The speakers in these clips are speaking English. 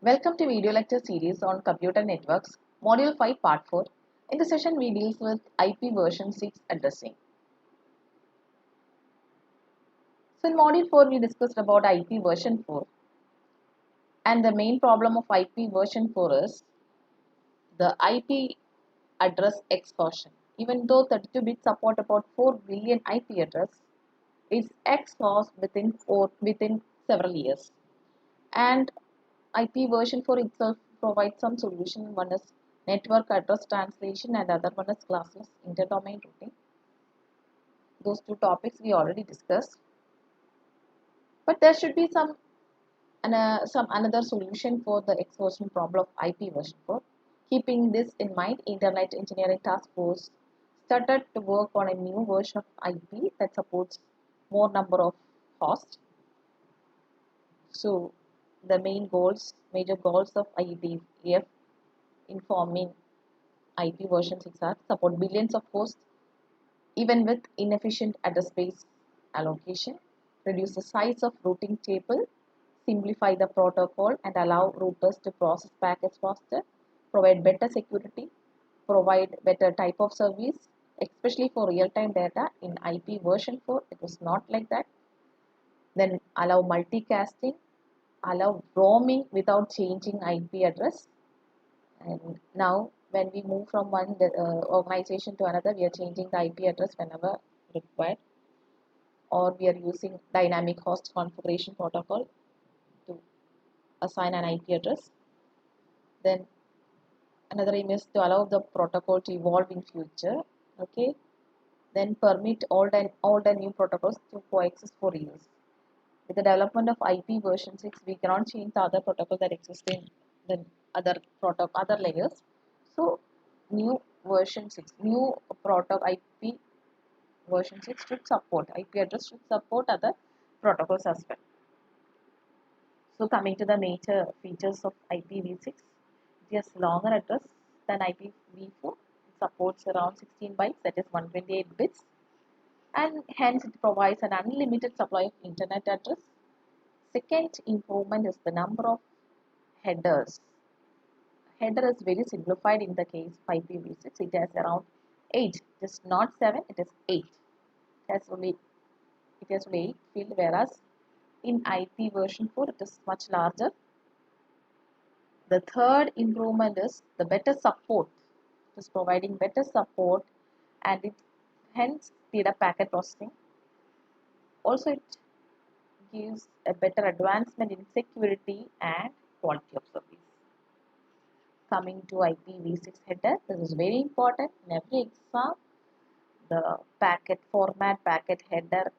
Welcome to video lecture series on computer networks, module 5 part 4. In this session we deal with IP version 6 addressing. So in module 4 we discussed about IP version 4, and the main problem of IP version 4 is the IP address exhaustion. Even though 32-bit support about 4 billion IP address, it's exhaust within several years. And IP version 4 itself provides some solution. One is network address translation and other one is classless interdomain routing. Those two topics we already discussed. But there should be some another solution for the exhaustion problem of IP version 4. Keeping this in mind, Internet Engineering Task Force started to work on a new version of IP that supports more number of hosts. So the major goals of IETF informing IP version 6 are support billions of hosts even with inefficient address space allocation, reduce the size of routing table, simplify the protocol and allow routers to process packets faster, provide better security, provide better type of service, especially for real-time data. In IP version 4, it was not like that. Then allow multicasting, allow roaming without changing IP address. And now when we move from one organization to another, we are changing the IP address whenever required, or we are using dynamic host configuration protocol to assign an IP address. Then another aim is to allow the protocol to evolve in future. Okay. Then permit all the new protocols to coexist for years. With the development of IP version 6, we cannot change the other protocol that exists in the other layers. So new version 6, new protocol IP version 6 should support IP address should support other protocols as well. So coming to the major features of IPv6, it has longer address than IPv4. It supports around 16 bytes, that is 128 bits, and hence it provides an unlimited supply of internet address. Second improvement is the number of headers. Header is very simplified in the case of IPv6. It has around 8. It is not 7, it is 8. It has only 8 field, whereas in IP version 4 it is much larger. The third improvement is the better support. It is providing better support and it hence speed up packet processing. Also it gives a better advancement in security and quality of service. Coming to IPv6 header, this is very important in every exam. The packet format, packet header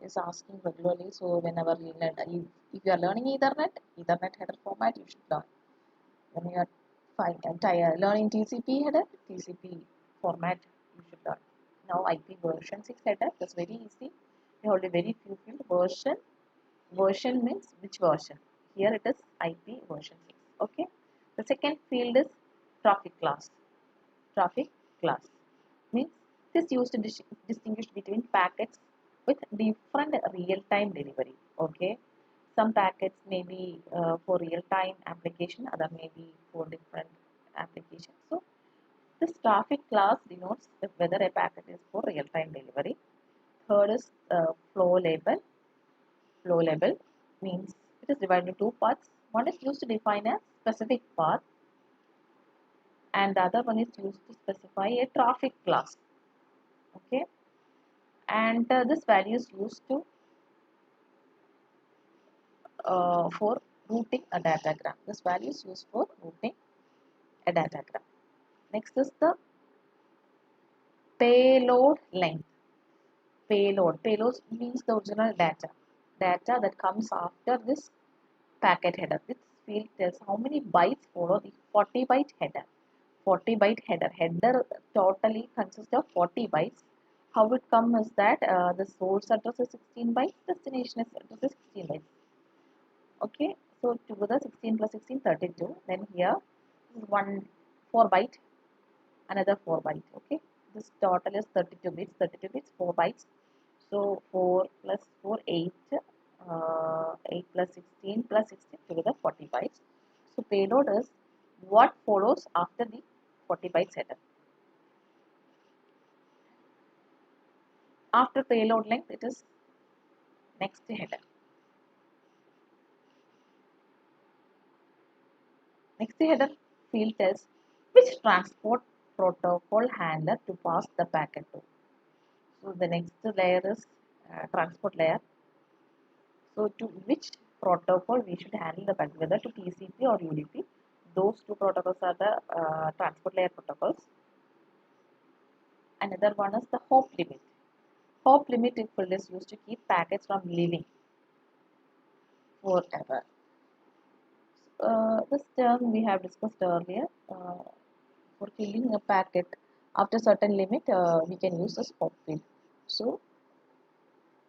is asking regularly. So whenever you learn, if you are learning Ethernet header format, you should learn. When you are learning TCP header, TCP format, you should learn. Now IP version 6 header, that's very easy. You hold a very few field version. Version means which version. Here it is IP version 6. Okay. The second field is traffic class. Traffic class means this is used to distinguish between packets with different real-time delivery. Okay. Some packets may be for real-time application, other may be for different applications. So this traffic class denotes whether a packet is for real-time delivery. Third is flow label. Flow label means it is divided into two parts. One is used to define a specific path and the other one is used to specify a traffic class. Okay, and this value is used to for routing a datagram. This value is used for routing a datagram. Next is the payload length. Payload means the original data that comes after this packet header. This field tells how many bytes follow the 40 byte header. 40 byte header. Header totally consists of 40 bytes. How it comes is that the source address is 16 bytes, destination address is 16 bytes. Okay, so together 16 plus 16, 32. Then here one 4 byte, another 4 byte. Okay, this total is 32 bits. 32 bits, 4 bytes. So 4 plus 4, 8. 8 plus 16 plus 16 together 40 bytes. So payload is what follows after the 40 bytes header. After payload length, it is next header. Next header field tells which transport protocol handler to pass the packet to. So the next layer is transport layer. So to which protocol we should handle the packet, whether to TCP or UDP. Those two protocols are the transport layer protocols. Another one is the hop limit. Hop limit field is used to keep packets from living forever. This term we have discussed earlier. For filling a packet after certain limit, we can use this hop field. So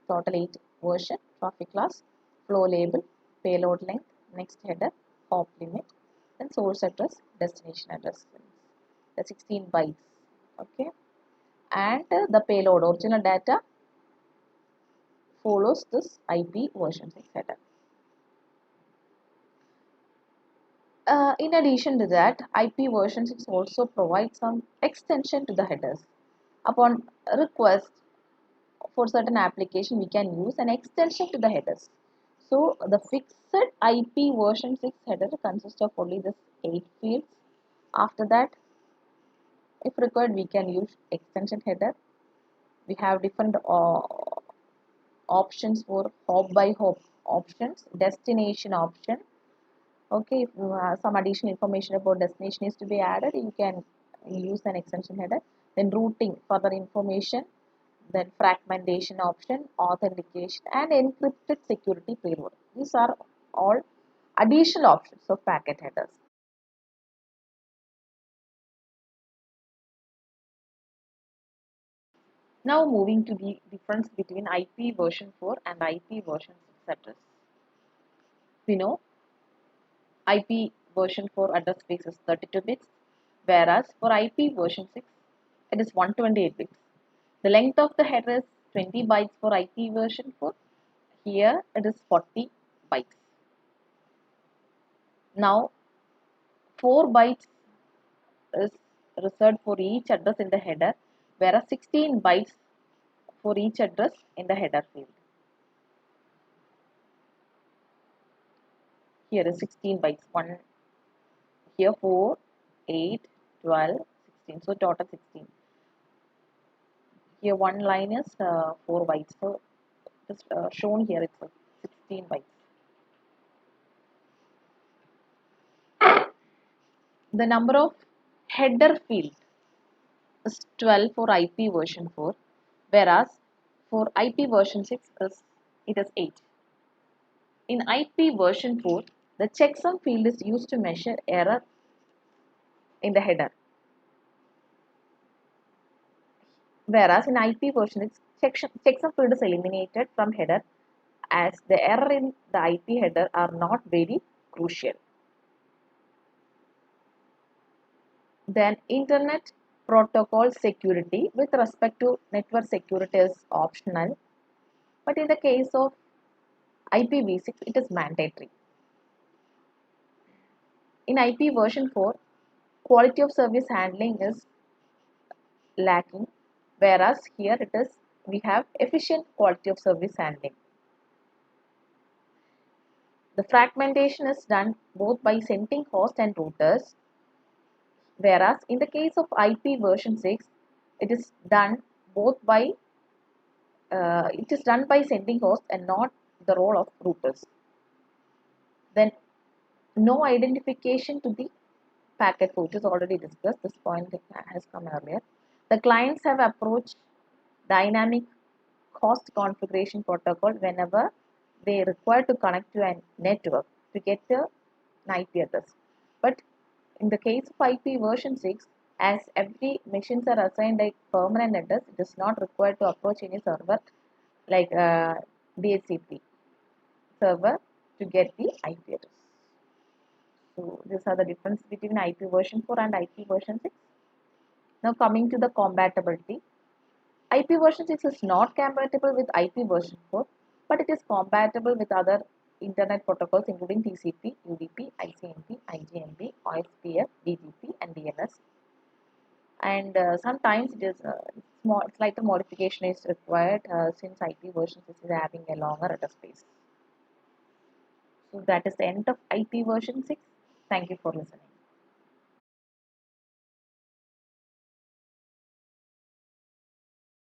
total 8 version, traffic class, flow label, payload length, next header, hop limit, then source address, destination address. The 16 bytes. Okay, and the payload original data follows this IP version 6 header. In addition to that, IP version 6 also provides some extension to the headers. Upon request for certain application, we can use an extension to the headers. So the fixed IP version 6 header consists of only this 8 fields. After that, if required, we can use extension header. We have different options for hop by hop options, destination option. Okay, if some additional information about destination is to be added, you can use an extension header. Then routing, further information, then fragmentation option, authentication, and encrypted security payload. These are all additional options of packet headers. Now moving to the difference between IP version 4 and IP version 6 address. We know IP version 4 address space is 32 bits, whereas for IP version 6 it is 128 bits. The length of the header is 20 bytes for IP version 4. Here it is 40 bytes. Now 4 bytes is reserved for each address in the header, whereas 16 bytes for each address in the header field. Here is 16 bytes. One here 4, 8, 12, 16. So total 16. Here one line is 4 bytes. So just shown here it's 16 bytes. The number of header field is 12 for IP version 4, whereas for IP version 6 it is 8. In IP version 4, the checksum field is used to measure error in the header, whereas in IP version 6, checksum field is eliminated from header as the error in the IP header are not very crucial. Then Internet protocol security with respect to network security is optional, but in the case of IPv6 it is mandatory. In IP version 4, quality of service handling is lacking, whereas here it is we have efficient quality of service handling. The fragmentation is done both by sending host and routers, whereas in the case of IP version 6 it is done both by sending host and not the role of routers. Then no identification to the packet flow, which is already discussed. This point has come earlier. The clients have approached dynamic host configuration protocol whenever they require to connect to a network to get an IP address. But in the case of IP version 6, as every machines are assigned a permanent address, it is not required to approach any server like DHCP server to get the IP address. So these are the difference between IP version 4 and IP version 6. Now coming to the compatibility. IP version 6 is not compatible with IP version 4. but it is compatible with other internet protocols including TCP, UDP, ICMP, IGMP, OSPF, BGP, and DNS. And sometimes it is small, slight modification is required since IT version 6 is having a longer address space. So that is the end of IT version 6. Thank you for listening.